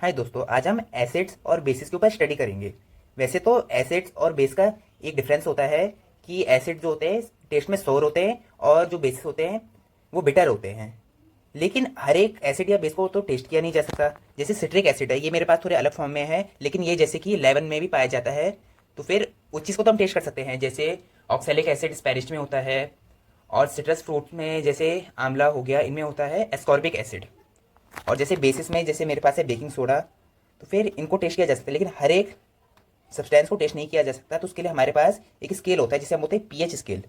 हाय दोस्तों, आज हम एसिड्स और बेसिस के ऊपर स्टडी करेंगे। वैसे तो एसिड्स और बेस का एक डिफरेंस होता है कि एसिड जो होते हैं टेस्ट में सोर होते हैं और जो बेसिस होते हैं वो बिटर होते हैं। लेकिन हर एक एसिड या बेस को तो टेस्ट किया नहीं जा सकता। जैसे सिट्रिक एसिड है, ये मेरे पास थोड़े अलग फॉर्म में है, लेकिन ये जैसे कि लेवन में भी पाया जाता है, तो फिर उस चीज़ को तो हम टेस्ट कर सकते हैं। जैसे ऑक्सैलिक एसिड स्पैरिश में होता है, और सिट्रस फ्रूट में जैसे आंवला हो गया, इनमें होता है एस्कॉर्बिक एसिड। और जैसे बेसिस में जैसे मेरे पास है बेकिंग सोडा, तो फिर इनको टेस्ट किया जा सकता है। लेकिन हर एक सब्सटेंस को टेस्ट नहीं किया जा सकता, तो उसके लिए हमारे पास एक स्केल होता है जिसे हम बोलते हैं पीएच स्केल।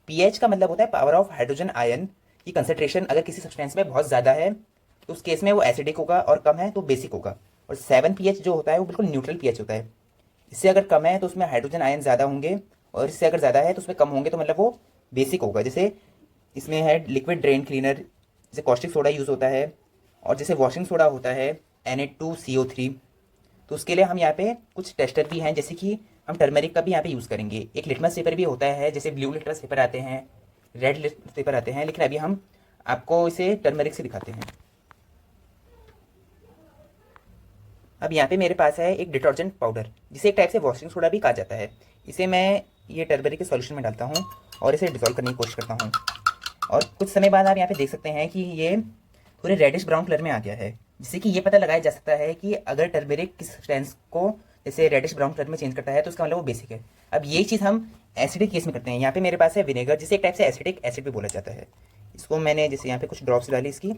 पीएच का मतलब होता है पावर ऑफ हाइड्रोजन आयन की कंसेंट्रेशन। अगर किसी सब्सटेंस में बहुत ज़्यादा है तो उस केस में वो एसिडिक होगा, और कम है तो बेसिक होगा। और 7 पीएच जो होता है वो बिल्कुल न्यूट्रल पीएच होता है। इससे अगर कम है तो उसमें हाइड्रोजन आयन ज़्यादा होंगे, और इससे अगर ज़्यादा है तो उसमें कम होंगे, तो मतलब वो बेसिक होगा। जैसे इसमें है लिक्विड ड्रेन क्लीनर, जैसे कॉस्टिक सोडा यूज़ होता है, और जैसे वॉशिंग सोडा होता है Na2CO3। तो उसके लिए हम यहाँ पे कुछ टेस्टर भी हैं, जैसे कि हम टर्मरिक का भी यहाँ पे यूज़ करेंगे। एक लिटमस पेपर भी होता है, जैसे ब्लू लिटमस पेपर आते हैं, रेड लिटमस पेपर आते हैं, लेकिन अभी हम आपको इसे टर्मरिक से दिखाते हैं। अब यहाँ पे मेरे पास है एक डिटर्जेंट पाउडर, जिसे एक टाइप से वॉशिंग सोडा भी कहा जाता है। इसे मैं ये टर्मरिक के सॉल्यूशन में डालता हूँ और इसे डिजोल्व करने की कोशिश करता हूँ। और कुछ समय बाद आप यहाँ पे देख सकते हैं कि ये थोड़े रेडिश ब्राउन कलर में आ गया है, जिससे कि ये पता लगाया जा सकता है कि अगर टर्मरिक किस सब्सटेंस को जैसे रेडिश ब्राउन कलर में चेंज करता है तो उसका मतलब वो बेसिक है। अब ये चीज़ हम एसिडिक केस में करते हैं। यहाँ पे मेरे पास है विनेगर, जिसे एक टाइप से एसिडिक एसिड भी बोला जाता है। इसको मैंने जैसे यहाँ पे कुछ ड्रॉप्स डाली इसकी।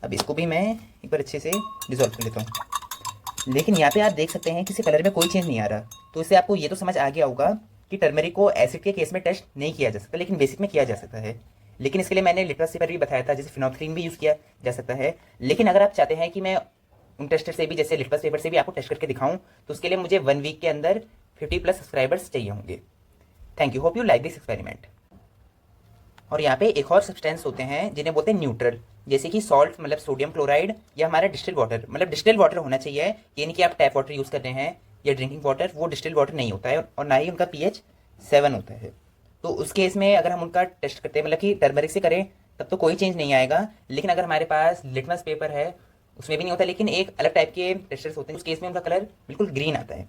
अब इसको भी मैं एक बार अच्छे से डिजोल्व कर लेता हूँ। लेकिन यहाँ पे आप देख सकते हैं कि इसे कलर में कोई चेंज नहीं आ रहा। तो इससे आपको ये तो समझ आ गया होगा कि टर्मरिक को एसिड के केस में टेस्ट नहीं किया जा सकता, लेकिन बेसिक में किया जा सकता है। लेकिन इसके लिए मैंने लिटमस पेपर भी बताया था, जैसे फिनोल्फ्थालीन भी यूज़ किया जा सकता है। लेकिन अगर आप चाहते हैं कि मैं उन टेस्टर से भी, जैसे लिटमस पेपर से भी आपको टेस्ट करके दिखाऊं, तो उसके लिए मुझे 1 वीक के अंदर 50+ सब्सक्राइबर्स चाहिए होंगे। Thank you, hope you like this experiment. और यहाँ पे एक और सब्सटेंस होते हैं जिन्हें बोलते हैं न्यूट्रल, जैसे कि सॉल्ट मतलब सोडियम क्लोराइड, या हमारा डिस्टिल वाटर मतलब डिस्टिल वाटर होना चाहिए। ये नहीं कि आप टैप वाटर यूज़ कर रहे हैं या ड्रिंकिंग वाटर, वो डिस्टिल वाटर नहीं होता है, और ना ही उनका पीएच 7 होता है। तो उस केस में अगर हम उनका टेस्ट करते हैं, मतलब कि टर्मरिक से करें, तब तो कोई चेंज नहीं आएगा। लेकिन अगर हमारे पास लिटमस पेपर है, उसमें भी नहीं होता, लेकिन एक अलग टाइप के टेस्टर्स होते हैं, उस केस में उनका कलर बिल्कुल ग्रीन आता है।